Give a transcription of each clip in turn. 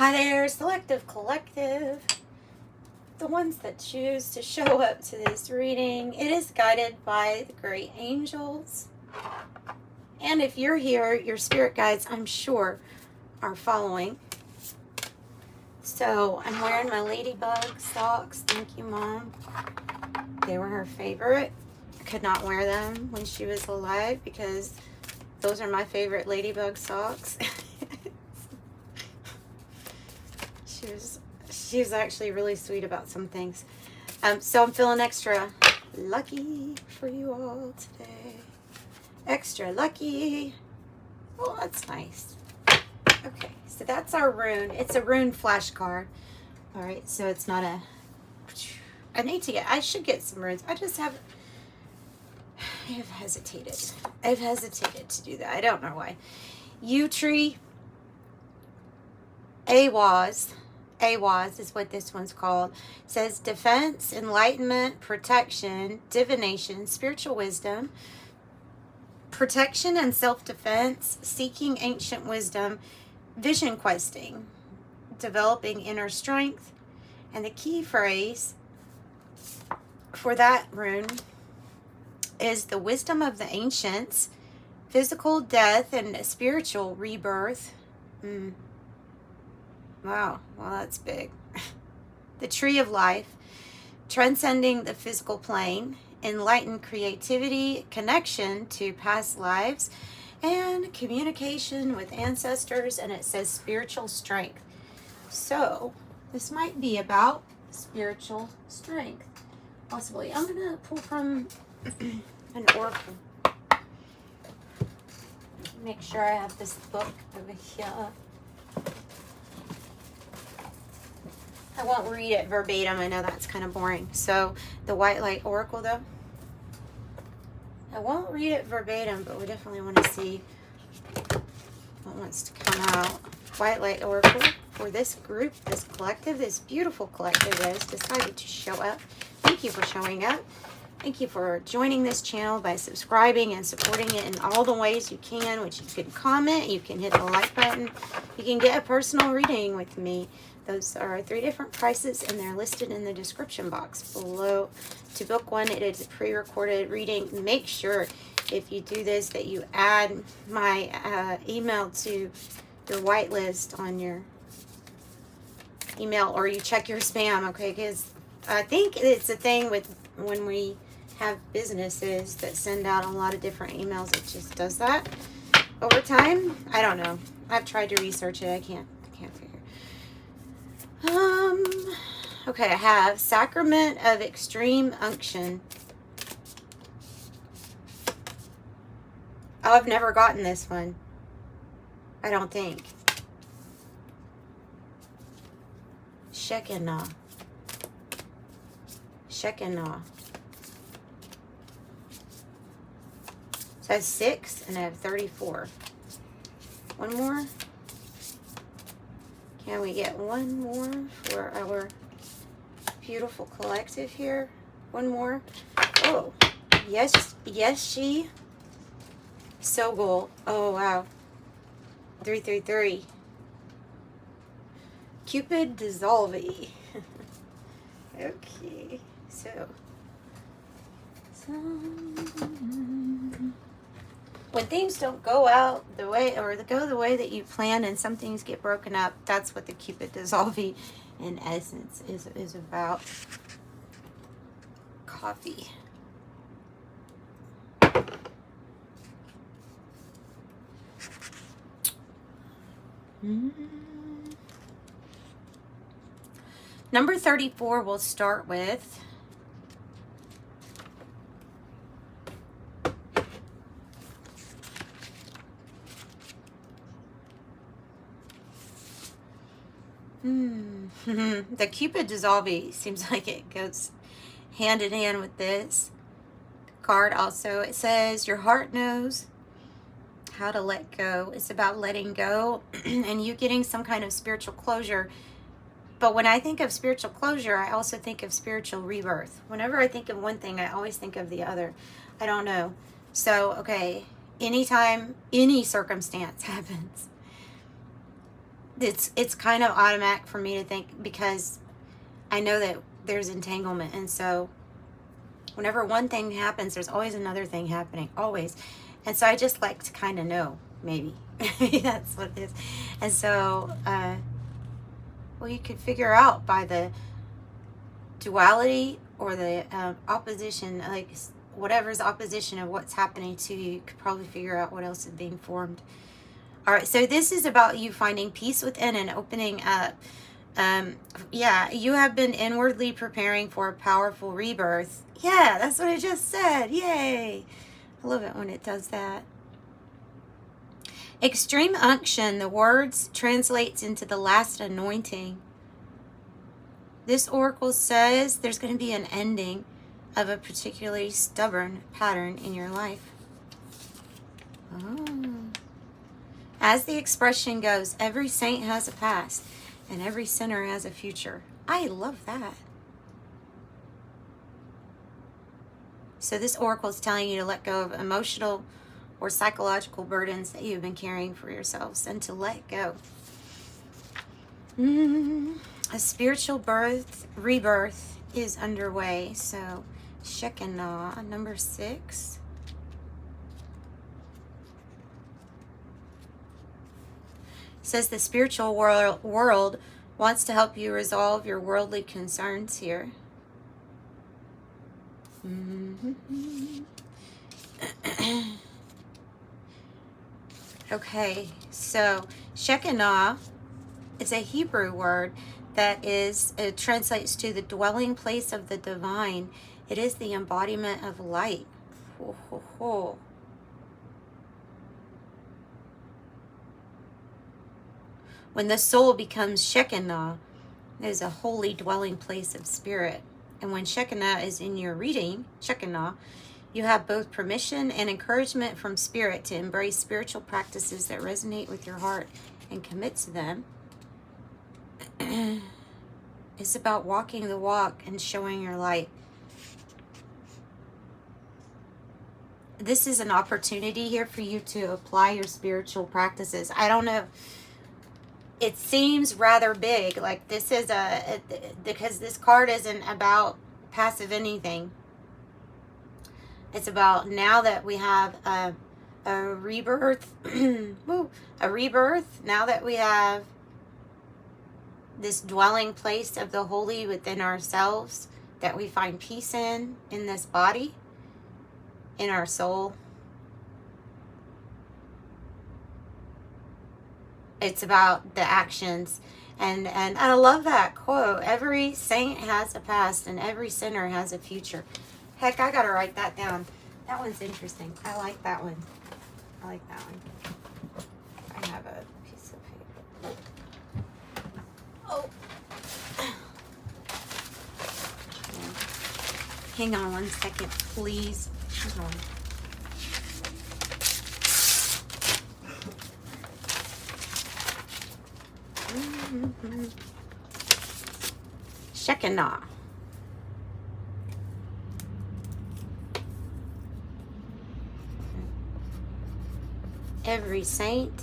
Hi there, Selective Collective. The ones that choose to show up to this reading, it is guided by the great angels. And if you're here, your spirit guides, I'm sure, are following. So I'm wearing my ladybug socks. Thank you, Mom. They were her favorite. I could not wear them when she was alive because those are my favorite ladybug socks. She was actually really sweet about some things. So I'm feeling extra lucky for you all today. Extra lucky. Oh, that's nice. Okay, so that's our rune. It's a rune flashcard. All right, so it's not a... I should get some runes. I have hesitated. I've hesitated to do that. I don't know why. Yew tree. Awaz is what this one's called. It says defense, enlightenment, protection, divination, spiritual wisdom, protection and self-defense, seeking ancient wisdom, vision questing, developing inner strength. And the key phrase for that rune is the wisdom of the ancients, physical death and spiritual rebirth. Wow, well, that's big. The tree of life, transcending the physical plane, enlightened creativity, connection to past lives, and communication with ancestors, and it says spiritual strength. So, this might be about spiritual strength, possibly. I'm going to pull from an oracle. Make sure I have this book over here. I won't read it verbatim. I know that's kind of boring. So the White Light Oracle, though, I won't read it verbatim, but we definitely want to see what wants to come out. White Light Oracle for this group, this collective, this beautiful collective that has decided to show up. Thank you for showing up. Thank you for joining this channel by subscribing and supporting it in all the ways you can, which you can comment, you can hit the like button, you can get a personal reading with me. Those are 3 different prices, and they're listed in the description box below. To book one, it is a pre-recorded reading. Make sure, if you do this, that you add my email to your whitelist on your email, or you check your spam, okay? Because I think it's a thing with when we have businesses that send out a lot of different emails. It just does that over time. I don't know. I've tried to research it. I can't figure. Okay, I have Sacrament of Extreme Unction. Oh, I've never gotten this one. I don't think. Shekinah. Shekinah. So I have 6 and I have 34. One more. Can we get one more for our beautiful collective here? One more. Oh, yes, she. So cool. Oh, wow. 333. Cupid Dissolve. Okay, so when things don't go out the way, or go the way that you plan, and some things get broken up, that's what the Cupid Dissolve in essence is about. Coffee. Number 34 we'll start with. The Cupid Dissolve seems like it goes hand in hand with this card also. It says your heart knows how to let go. It's about letting go and you getting some kind of spiritual closure. But when I think of spiritual closure, I also think of spiritual rebirth. Whenever I think of one thing, I always think of the other. I don't know. So, okay, anytime any circumstance happens, it's kind of automatic for me to think, because I know that there's entanglement, and so whenever one thing happens, there's always another thing happening, always. And so I just like to kind of know, maybe. That's what it is. And so, well, you could figure out by the duality or the opposition, like whatever's opposition of what's happening to you, you could probably figure out what else is being formed. All right, so this is about you finding peace within and opening up. Yeah, you have been inwardly preparing for a powerful rebirth. Yeah, that's what I just said. Yay. I love it when it does that. Extreme unction, the words translates into the last anointing. This oracle says there's going to be an ending of a particularly stubborn pattern in your life. Oh. As the expression goes, every saint has a past and every sinner has a future. I love that. So this oracle is telling you to let go of emotional or psychological burdens that you've been carrying for yourselves, and to let go. A spiritual rebirth is underway. So Shekinah, number 6. Says the spiritual world wants to help you resolve your worldly concerns here. Okay, so Shekinah is a Hebrew word that is, it translates to the dwelling place of the divine. It is the embodiment of light. Ho, ho, ho. When the soul becomes Shekinah, it is a holy dwelling place of spirit. And when Shekinah is in your reading, Shekinah, you have both permission and encouragement from spirit to embrace spiritual practices that resonate with your heart and commit to them. It's about walking the walk and showing your light. This is an opportunity here for you to apply your spiritual practices. I don't know. It seems rather big. Like this is because this card isn't about passive anything. It's about now that we have a rebirth, a rebirth, now that we have this dwelling place of the holy within ourselves, that we find peace in this body, in our soul. It's about the actions. And I love that quote. Every saint has a past and every sinner has a future. Heck, I gotta write that down. That one's interesting. I like that one. I like that one. I have a piece of paper. Oh. Hang on 1 second, please. Hang on. Shekinah. Every saint,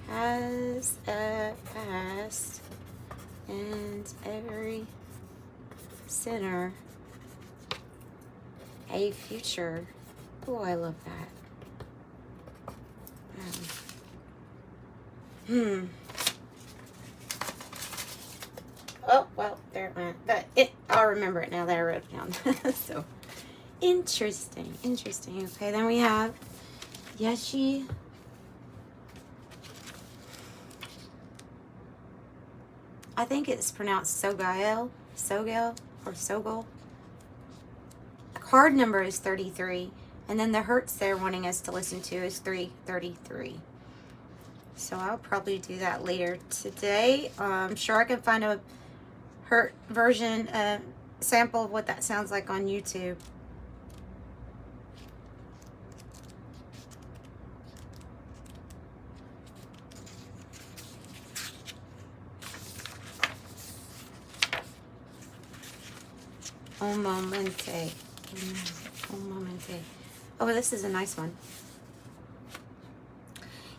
has a past, and every sinner a future. Oh, I love that. Oh, well, there it went. But I'll remember it now that I wrote it down. So, interesting. Okay, then we have Yeshi. I think it's pronounced Sogel, or Sogol. The card number is 33. And then the hertz they're wanting us to listen to is 333. So I'll probably do that later today. I'm sure I can find a hertz version, sample of what that sounds like on YouTube. Un momente. Un momente. Oh, this is a nice one.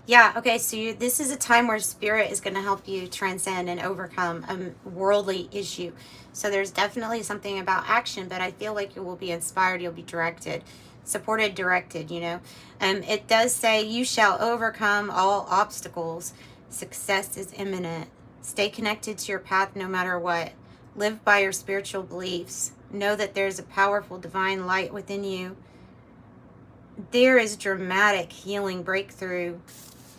Yeah, okay, so this is a time where spirit is going to help you transcend and overcome a worldly issue. So there's definitely something about action, but I feel like you will be inspired, you'll be directed, supported, directed, you know. It does say, you shall overcome all obstacles. Success is imminent. Stay connected to your path no matter what. Live by your spiritual beliefs. Know that there's a powerful divine light within you. There is dramatic healing breakthrough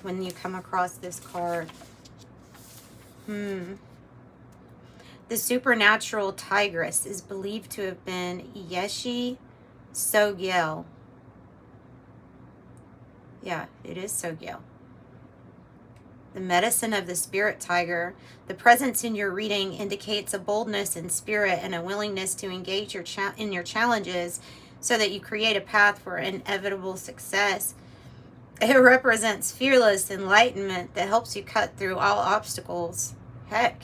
when you come across this card. The supernatural tigress is believed to have been Yeshi Sogyel. Yeah, it is Sogyel. The medicine of the spirit tiger. The presence in your reading indicates a boldness in spirit and a willingness to engage in your challenges so that you create a path for inevitable success. It represents fearless enlightenment that helps you cut through all obstacles. Heck.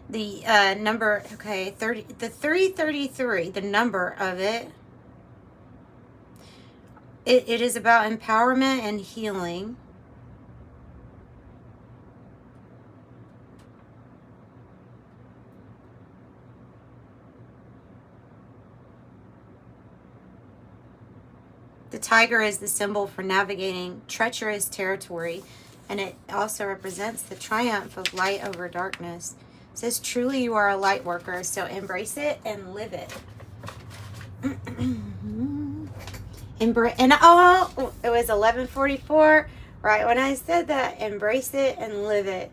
The number, okay, 30, the 333, the number of it, it is about empowerment and healing. The tiger is the symbol for navigating treacherous territory, and it also represents the triumph of light over darkness. It says, truly you are a light worker, so embrace it and live it. And oh, it was 11:44, right when I said that. Embrace it and live it.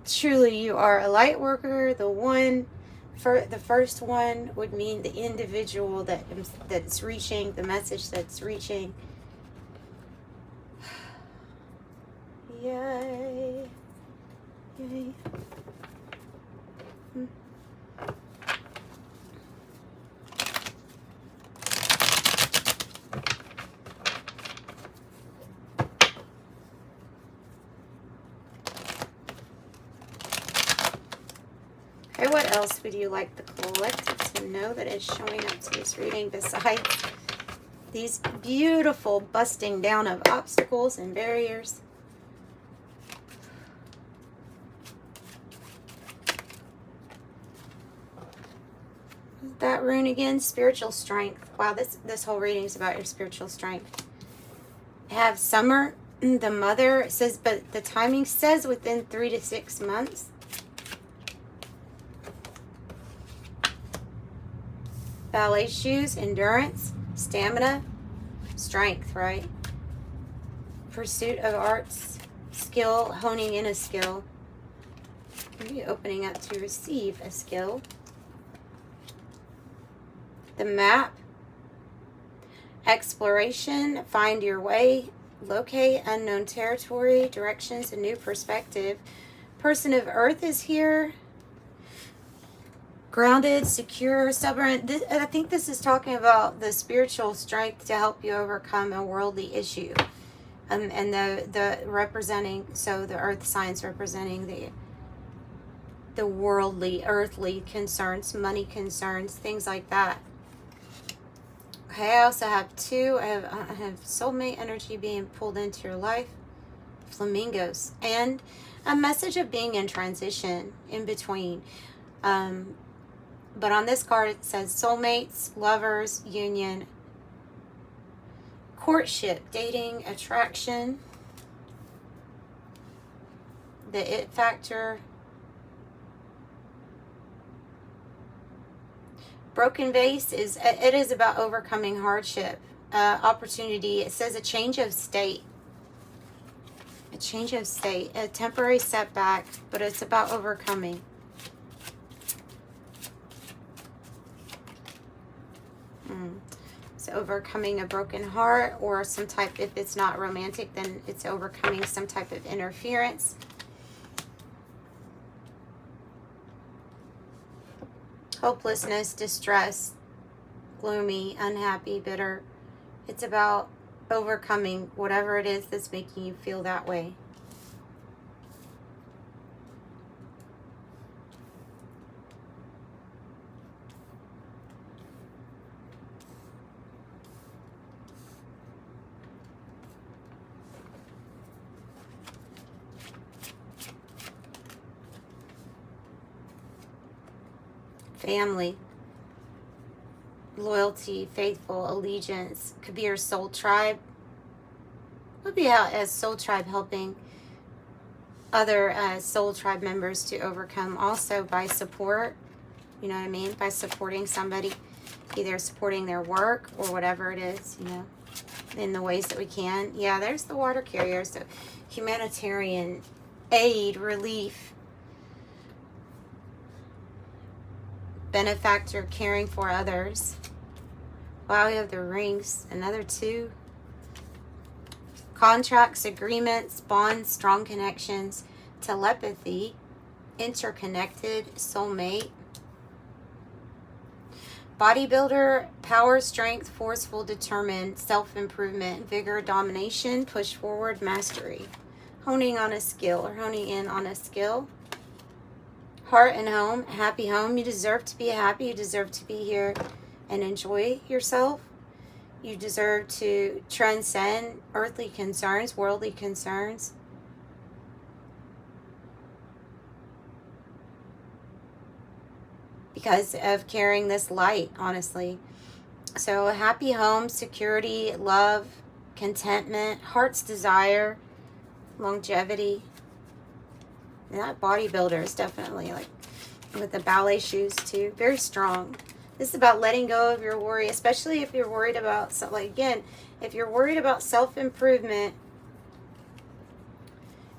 Truly you are a light worker. The first one would mean the individual that's reaching, the message that's reaching. Yay. Yay. Okay, what else would you like the collective to know that is showing up to this reading besides these beautiful busting down of obstacles and barriers? That rune again, spiritual strength. Wow, this whole reading is about your spiritual strength. Have summer, the mother, it says, but the timing says within 3 to 6 months. Ballet shoes, endurance, stamina, strength, right? Pursuit of arts, skill, honing in a skill. Maybe opening up to receive a skill. The map, exploration, find your way, locate unknown territory, directions, a new perspective. Person of earth is here. Grounded, secure, stubborn. I think this is talking about the spiritual strength to help you overcome a worldly issue. And the representing, so the earth signs representing the worldly, earthly concerns, money concerns, things like that. Okay, I also have two. I have soulmate energy being pulled into your life. Flamingos. And a message of being in transition, in between. But on this card it says soulmates, lovers, union, courtship, dating, attraction, the it factor, broken vase is about overcoming hardship, opportunity. It says a change of state, a temporary setback, but it's about overcoming. So overcoming a broken heart, or some type, if it's not romantic, then it's overcoming some type of interference. Hopelessness, distress, gloomy, unhappy, bitter. It's about overcoming whatever it is that's making you feel that way. family, loyalty, faithful, allegiance. Could be your soul tribe. Would be out as soul tribe helping other soul tribe members to overcome, also by support. You know what I mean? By supporting somebody, either supporting their work or whatever it is, you know, in the ways that we can. Yeah, there's the water carrier. So humanitarian aid, relief, benefactor, caring for others. Wow, we have the rings. Another 2. Contracts, agreements, bonds, strong connections, telepathy, interconnected, soulmate. Bodybuilder, power, strength, forceful, determined, self-improvement, vigor, domination, push forward, mastery. Honing on a skill or honing in on a skill. Heart and home, happy home. You deserve to be happy. You deserve to be here and enjoy yourself. You deserve to transcend earthly concerns, worldly concerns. Because of carrying this light, honestly. So a happy home, security, love, contentment, heart's desire, longevity. And that bodybuilder is definitely like with the ballet shoes too. Very strong. This is about letting go of your worry, especially if you're worried about, like again, if you're worried about self-improvement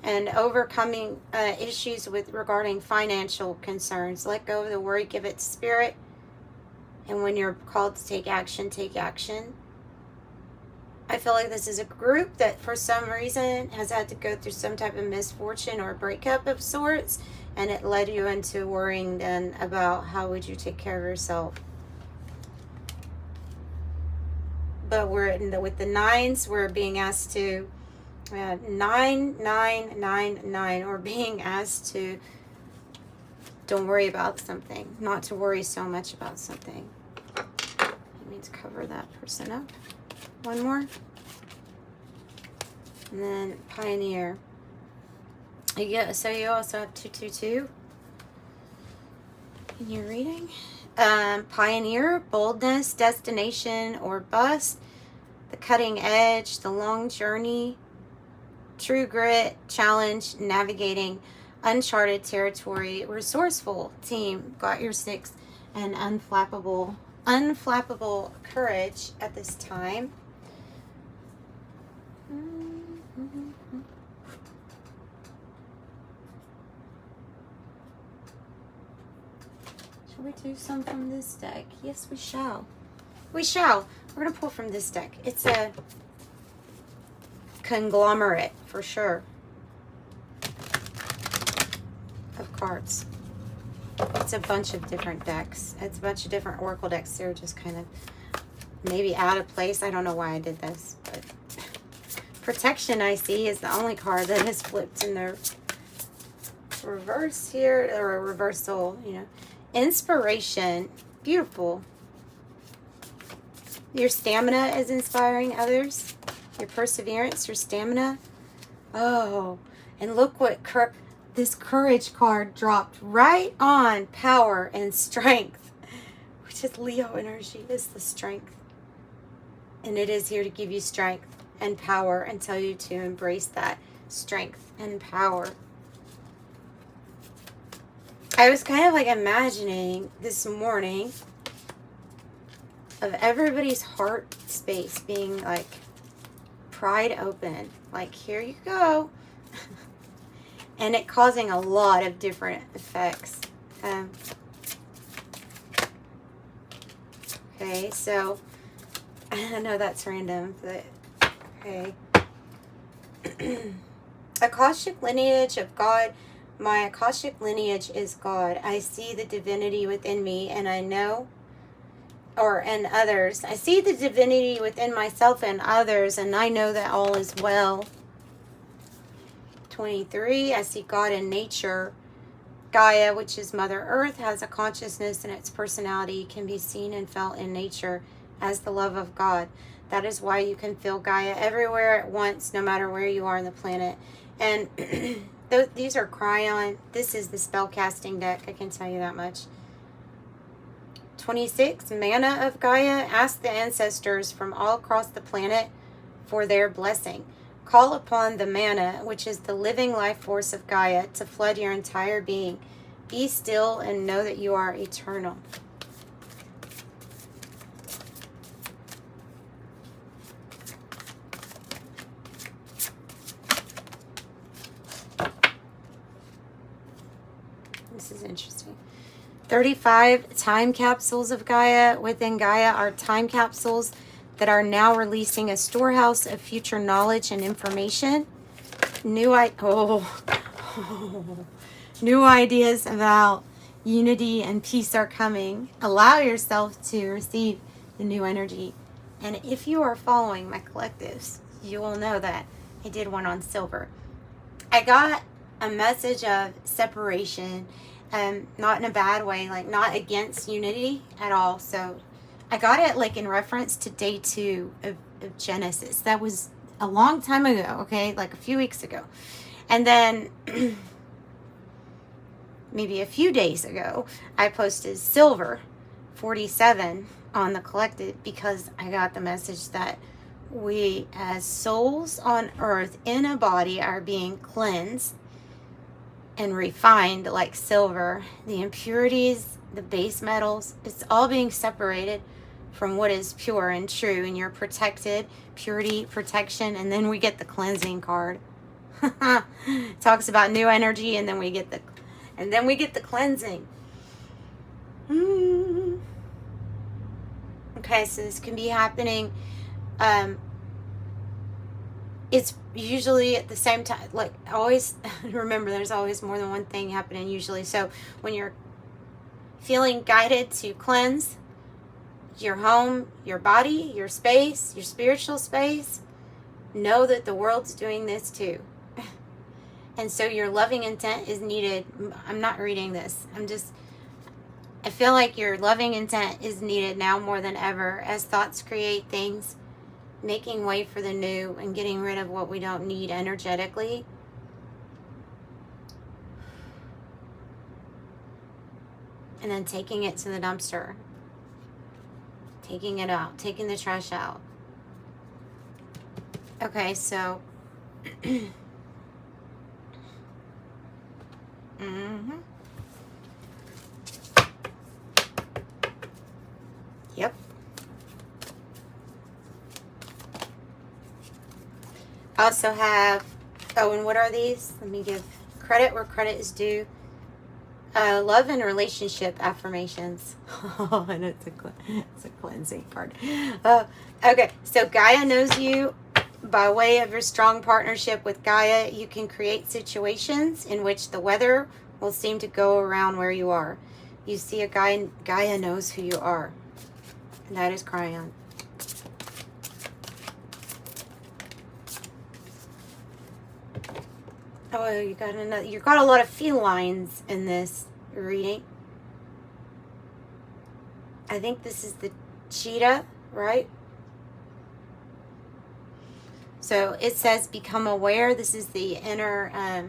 and overcoming issues regarding financial concerns. Let go of the worry, give it to spirit. And when you're called to take action, take action. I feel like this is a group that for some reason has had to go through some type of misfortune or breakup of sorts. And it led you into worrying then about how would you take care of yourself. But with the 9s, we're being asked to 999, or being asked to don't worry about something, not to worry so much about something. Let me cover that person up. One more, and then pioneer. Yeah, so you also have 222 in your reading. Pioneer, boldness, destination or bust, the cutting edge, the long journey. True grit, challenge, navigating uncharted territory, resourceful team, got your 6, and unflappable courage at this time. Shall we do some from this deck? Yes, we shall. We shall. We're going to pull from this deck. It's a conglomerate for sure of cards. It's a bunch of different decks. It's a bunch of different oracle decks. They're just kind of maybe out of place. I don't know why I did this, but protection, I see, is the only card that is flipped in the reverse here, or a reversal, you know. Inspiration, beautiful. Your stamina is inspiring others. Your perseverance, your stamina. Oh, and look what this courage card dropped right on power and strength, which is Leo energy, is the strength. And it is here to give you strength and power and tell you to embrace that strength and power. I was kind of like imagining this morning of everybody's heart space being like pried open, like here you go, and it causing a lot of different effects. Okay, so I know that's random, but okay. Akashic lineage of God. My Akashic lineage is God. I see the divinity within me, and I know, and others. I see the divinity within myself and others, and I know that all is well. 23, I see God in nature. Gaia, which is Mother Earth, has a consciousness, and its personality can be seen and felt in nature as the love of God. That is why you can feel Gaia everywhere at once, no matter where you are on the planet. And these are Cryon. This is the spell casting deck, I can tell you that much. 26, Mana of Gaia. Ask the ancestors from all across the planet for their blessing. Call upon the mana, which is the living life force of Gaia, to flood your entire being. Be still and know that you are eternal. This is interesting. 35 time capsules of Gaia. Within Gaia are time capsules that are now releasing a storehouse of future knowledge and information. New ideas about unity and peace are coming. Allow yourself to receive the new energy. And if you are following my collectives, you will know that I did one on silver. I got a message of separation, not in a bad way, like not against unity at all. So I got it like in reference to day 2 of Genesis. That was a long time ago, okay? Like a few weeks ago. And then maybe a few days ago, I posted silver 47 on the collective because I got the message that we as souls on earth in a body are being cleansed and refined like silver. The impurities, the base metals, it's all being separated from what is pure and true, and you're protected, purity, protection, and then we get the cleansing card. It talks about new energy, and then we get the cleansing. Okay, so this can be happening. It's usually at the same time, like always, remember there's always more than one thing happening usually. So when you're feeling guided to cleanse your home, your body, your space, your spiritual space, know that the world's doing this too. And so your loving intent is needed. I'm not reading this. I feel like your loving intent is needed now more than ever as thoughts create things, making way for the new and getting rid of what we don't need energetically. And then taking it to the dumpster. Taking it out. Taking the trash out. Okay, so... Yep. I also have, and what are these? Let me give credit where credit is due. Love and relationship affirmations. And it's a cleansing card. Okay, so Gaia knows you. By way of your strong partnership with Gaia, you can create situations in which the weather will seem to go around where you are. You see a Gaia knows who you are. And that is Cryon. Oh, you got another. You got a lot of felines in this reading. I think this is the cheetah, right? So it says become aware. This is the inner, I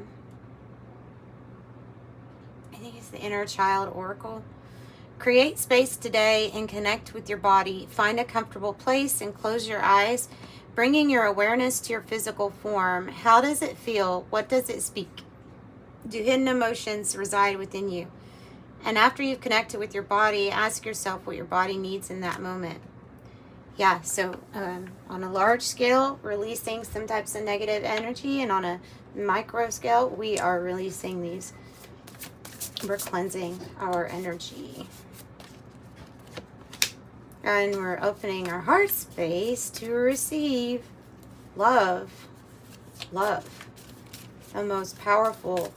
think it's the inner child oracle. Create space today and connect with your body. Find a comfortable place and close your eyes, bringing your awareness to your physical form. How does it feel? What does it speak? Do hidden emotions reside within you? And after you've connected with your body, ask yourself what your body needs in that moment. Yeah, so on a large scale, releasing some types of negative energy, and on a micro scale, we are releasing these. We're cleansing our energy. And we're opening our heart space to receive love. Love. The most powerful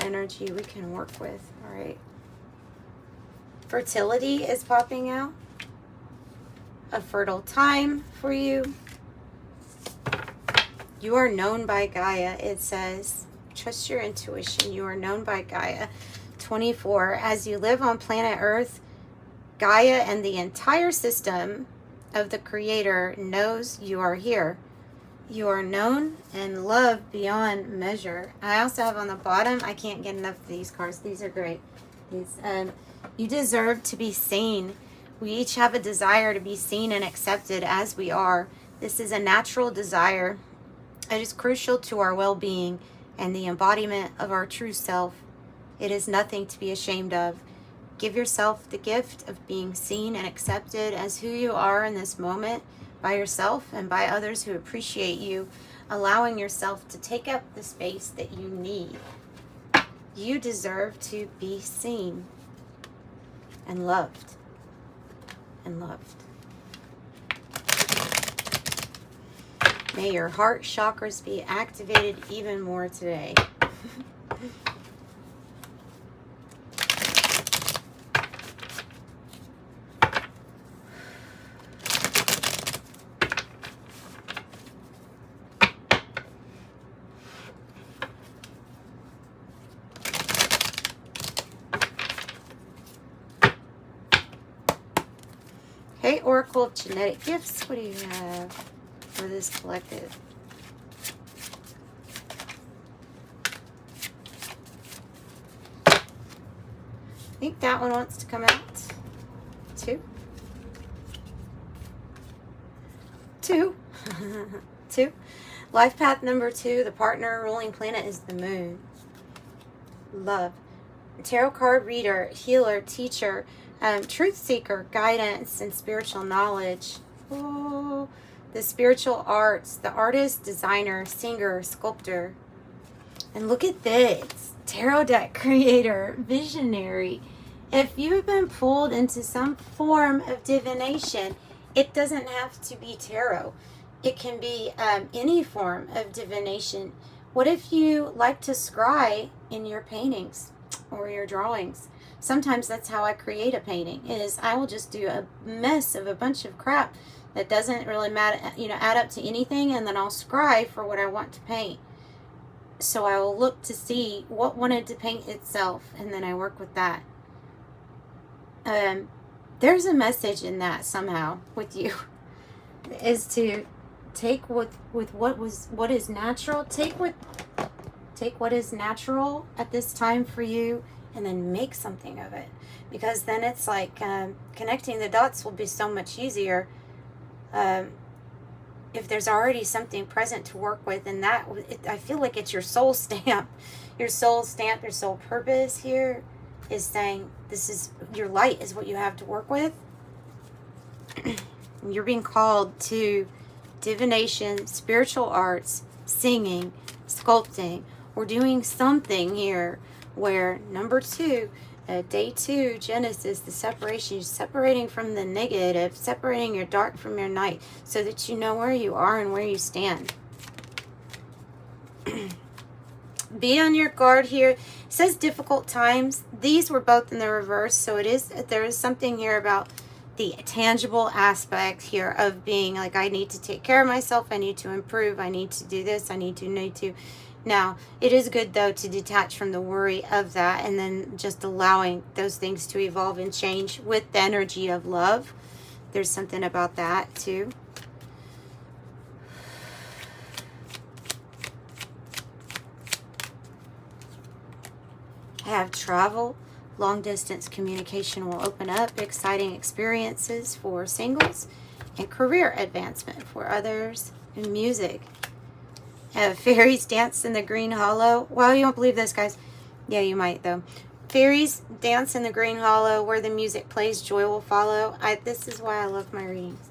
energy we can work with. All right. Fertility is popping out. A fertile time for you. You are known by Gaia, it says. Trust your intuition. You are known by Gaia. 24. As you live on planet Earth, Gaia and the entire system of the Creator knows you are here. You are known and loved beyond measure. I also have on the bottom, I can't get enough of these cards. These are great. is you deserve to be seen. We each have a desire to be seen and accepted as we are. This is a natural desire. It is crucial to our well-being and the embodiment of our true self. It is nothing to be ashamed of. Give yourself the gift of being seen and accepted as who you are in this moment, by yourself and by others who appreciate you, allowing yourself to take up the space that you need. You deserve to be seen and loved. And loved. May your heart chakras be activated even more today. Okay, Oracle of Genetic Gifts. What do you have for this collective? I think that one wants to come out. 2. 2. 2. Life path number 2, the partner ruling planet is the moon. Love. Tarot card reader, healer, teacher, truth seeker, guidance, and spiritual knowledge. Oh, the spiritual arts, the artist, designer, singer, sculptor. And look at this. Tarot deck creator, visionary. If you've been pulled into some form of divination, it doesn't have to be tarot. It can be any form of divination. What if you like to scry in your paintings or your drawings? Sometimes that's how I create a painting, is I will just do a mess of a bunch of crap that doesn't really matter, add up to anything, and then I'll scry for what I want to paint. So I will look to see what wanted to paint itself, and then I work with that. There's a message in that somehow with you, is to take what is natural, take what is natural at this time for you, and then make something of it, because then it's like connecting the dots will be so much easier if there's already something present to work with. And that, I feel like it's your soul stamp. Your soul stamp, your soul purpose here is saying this is your light, is what you have to work with. You're being called to divination, spiritual arts, singing, sculpting. We're doing something here where number 2, day 2, Genesis, the separation, you're separating from the negative, separating your dark from your night, so that you know where you are and where you stand. Be on your guard here. It says difficult times. These were both in the reverse, so there is something here about the tangible aspect here of being like, I need to take care of myself, I need to improve, I need to do this, I need to. Now, it is good, though, to detach from the worry of that and then just allowing those things to evolve and change with the energy of love. There's something about that, too. I have travel. Long-distance communication will open up. Exciting experiences for singles. And career advancement for others. And music. Fairies dance in the green hollow. Well, you don't believe this, guys. Yeah, you might, though. Fairies dance in the green hollow. Where the music plays, joy will follow. This is why I love my readings,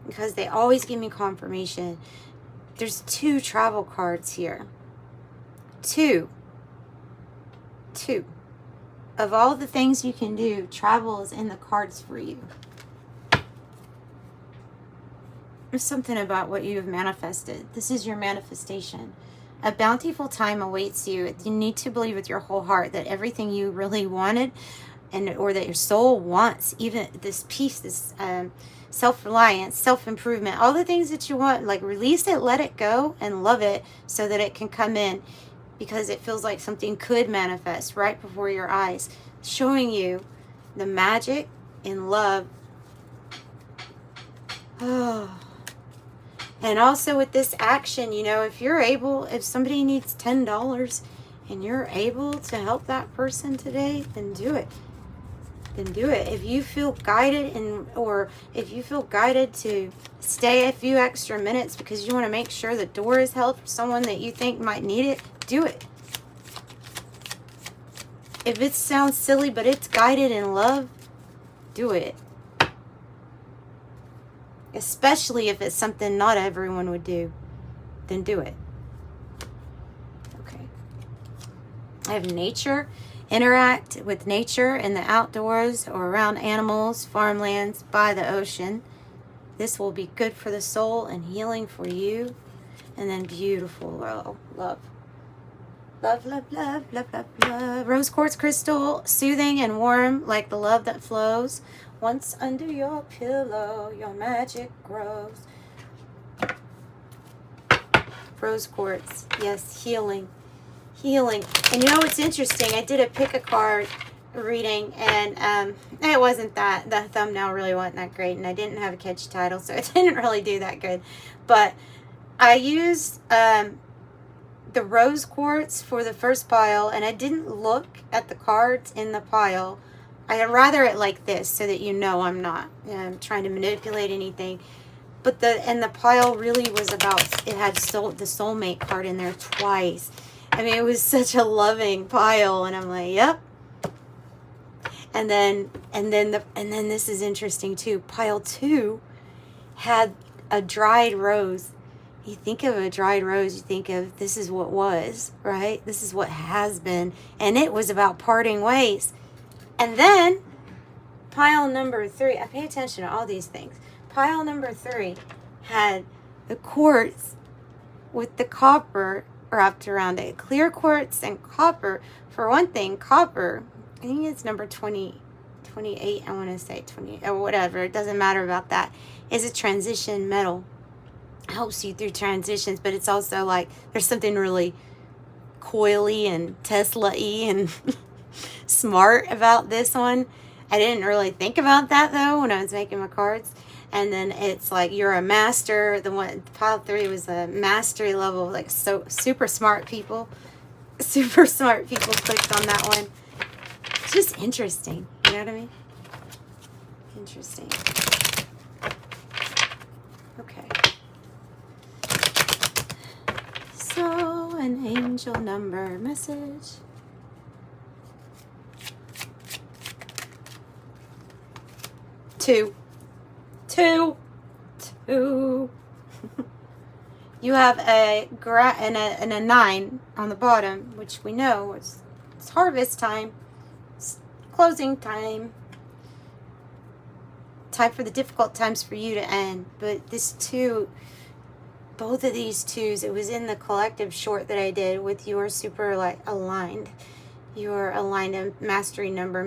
because they always give me confirmation. There's 2 travel cards here. 2. Of all the things you can do, travel is in the cards for you. There's something about what you have manifested. This is your manifestation. A bountiful time awaits you. You need to believe with your whole heart that everything you really wanted, or that your soul wants, even this peace, this self-reliance, self-improvement, all the things that you want, like, release it, let it go, and love it so that it can come in, because it feels like something could manifest right before your eyes, showing you the magic in love. Oh. And also with this action, if you're able, if somebody needs $10 and you're able to help that person today, then do it. Then do it. If you feel guided or if you feel guided to stay a few extra minutes because you want to make sure the door is held for someone that you think might need it, do it. If it sounds silly but it's guided in love, do it. Especially if it's something not everyone would do, then do it. Okay. I have nature. Interact with nature in the outdoors or around animals, farmlands, by the ocean. This will be good for the soul and healing for you. And then beautiful love. Love, love, love, love, love, love. Rose quartz crystal, soothing and warm like the love that flows. Once under your pillow, your magic grows. Rose quartz, yes, healing. Healing. And you know what's interesting? I did a pick a card reading, and it wasn't that, the thumbnail really wasn't that great, and I didn't have a catchy title, so it didn't really do that good. But I used the rose quartz for the first pile, and I didn't look at the cards in the pile. I'd rather it like this so that you know I'm not trying to manipulate anything. But the pile really was about, it had the soulmate card in there twice. I mean, it was such a loving pile, and I'm like, yep. And then this is interesting too. Pile 2 had a dried rose. You think of a dried rose, you think of this is what was, right? This is what has been, and it was about parting ways. And then pile number 3, I pay attention to all these things. Pile number 3 had the quartz with the copper wrapped around it. Clear quartz and copper. For one thing, copper, I think it's number 28, I want to say 20 or whatever, it doesn't matter about that, is a transition metal. Helps you through transitions, but it's also like there's something really coily and Tesla-y and smart about this one. I didn't really think about that though when I was making my cards. And then it's like you're a master. The one pile 3 was a mastery level, like so super smart people. Super smart people clicked on that one. It's just interesting. You know what I mean? Interesting. Okay. So an angel number message. 2. 2. You have a and a 9 on the bottom, which we know it's harvest time, it's closing time, time for the difficult times for you to end. But this 2, both of these 2s, it was in the collective short that I did with your super like aligned. You're aligned in master number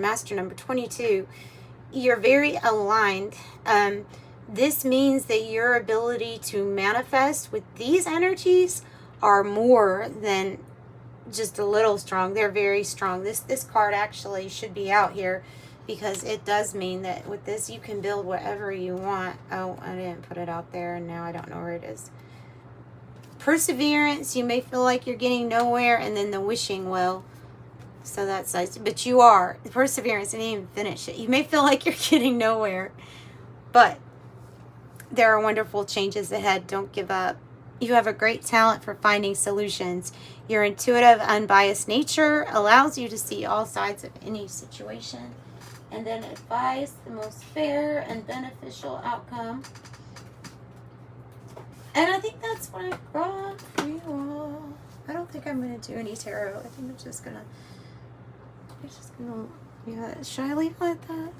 22. You're very aligned. This means that your ability to manifest with these energies are more than just a little strong. They're very strong. This card actually should be out here because it does mean that with this you can build whatever you want. Oh, I didn't put it out there and now I don't know where it is. Perseverance, you may feel like you're getting nowhere, and then the wishing well. So that's nice. But you are. The perseverance, I didn't even finish it. You may feel like you're getting nowhere, but there are wonderful changes ahead. Don't give up. You have a great talent for finding solutions. Your intuitive, unbiased nature allows you to see all sides of any situation and then advise the most fair and beneficial outcome. And I think that's what I brought for you all. I don't think I'm going to do any tarot. I think I'm just going to, yeah, should I leave it like that?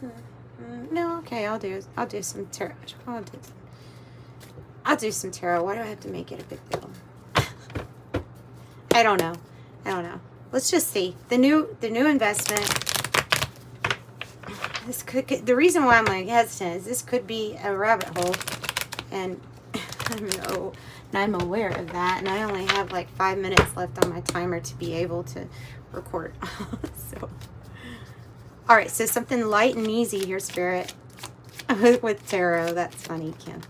No, okay, I'll do some tarot. I'll do some tarot. Why do I have to make it a big deal? I don't know. Let's just see. The new investment. This could, the reason why I'm like hesitant is this could be a rabbit hole, and I'm aware of that, and I only have like 5 minutes left on my timer to be able to record. So, all right, so something light and easy here, Spirit, with tarot. That's funny, Kim.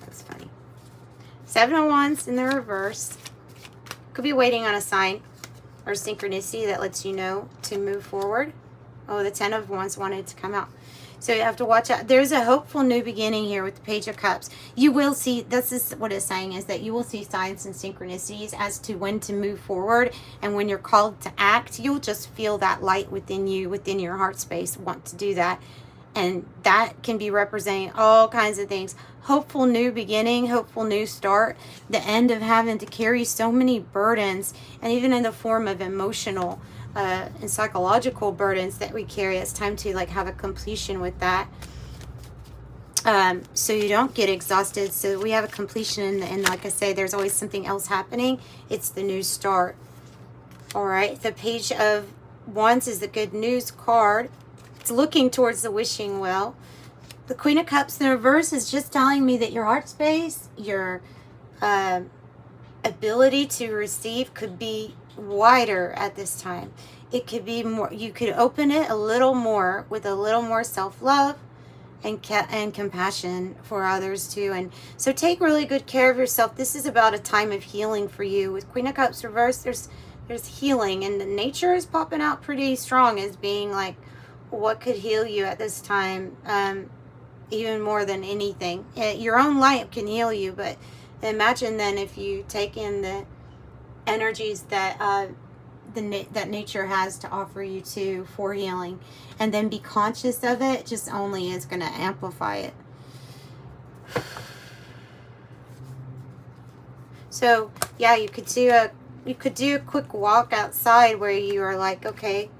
That's funny. 7 of Wands in the reverse. Could be waiting on a sign. or synchronicity that lets you know to move forward. Oh, the 10 of Wands wanted to come out. So you have to watch out. There's a hopeful new beginning here with the Page of Cups. You will see, this is what it's saying, is that you will see signs and synchronicities as to when to move forward. And when you're called to act, you'll just feel that light within you, within your heart space, want to do that. And that can be representing all kinds of things. Hopeful new beginning, hopeful new start. The end of having to carry so many burdens, and even in the form of emotional and psychological burdens that we carry. It's time to like have a completion with that, so you don't get exhausted. So we have a completion, and like I say, there's always something else happening. It's the new start. All right, the Page of Wands is the good news card. It's looking towards the wishing well. The Queen of Cups in reverse is just telling me that your heart space, your ability to receive could be wider at this time. It could be more, you could open it a little more with a little more self-love and compassion for others too. And so take really good care of yourself. This is about a time of healing for you. With Queen of Cups reverse, there's healing, and the nature is popping out pretty strong as being like what could heal you at this time, even more than anything. Your own light can heal you, but imagine then if you take in the energies that that nature has to offer you too for healing, and then be conscious of it, just only is going to amplify it. So yeah, you could do a quick walk outside where you are like, okay,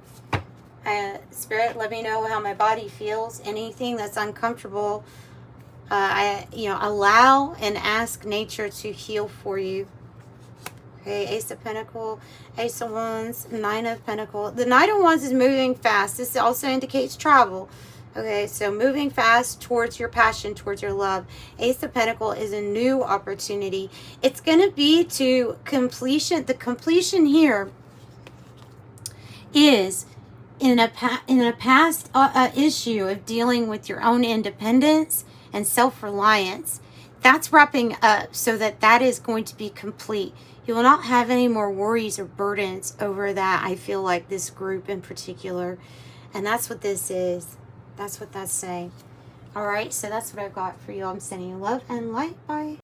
Spirit, let me know how my body feels. Anything that's uncomfortable, allow and ask nature to heal for you. Okay, Ace of Pentacles, Ace of Wands, Nine of Pentacles. The Knight of Wands is moving fast. This also indicates travel. Okay, so moving fast towards your passion, towards your love. Ace of Pentacles is a new opportunity. It's going to be to completion. The completion here is in a past issue of dealing with your own independence and self-reliance. That's wrapping up, so that is going to be complete. You will not have any more worries or burdens over that. I feel like this group in particular, and that's what this is. That's what that's saying. All right, so that's what I've got for you. I'm sending you love and light. Bye.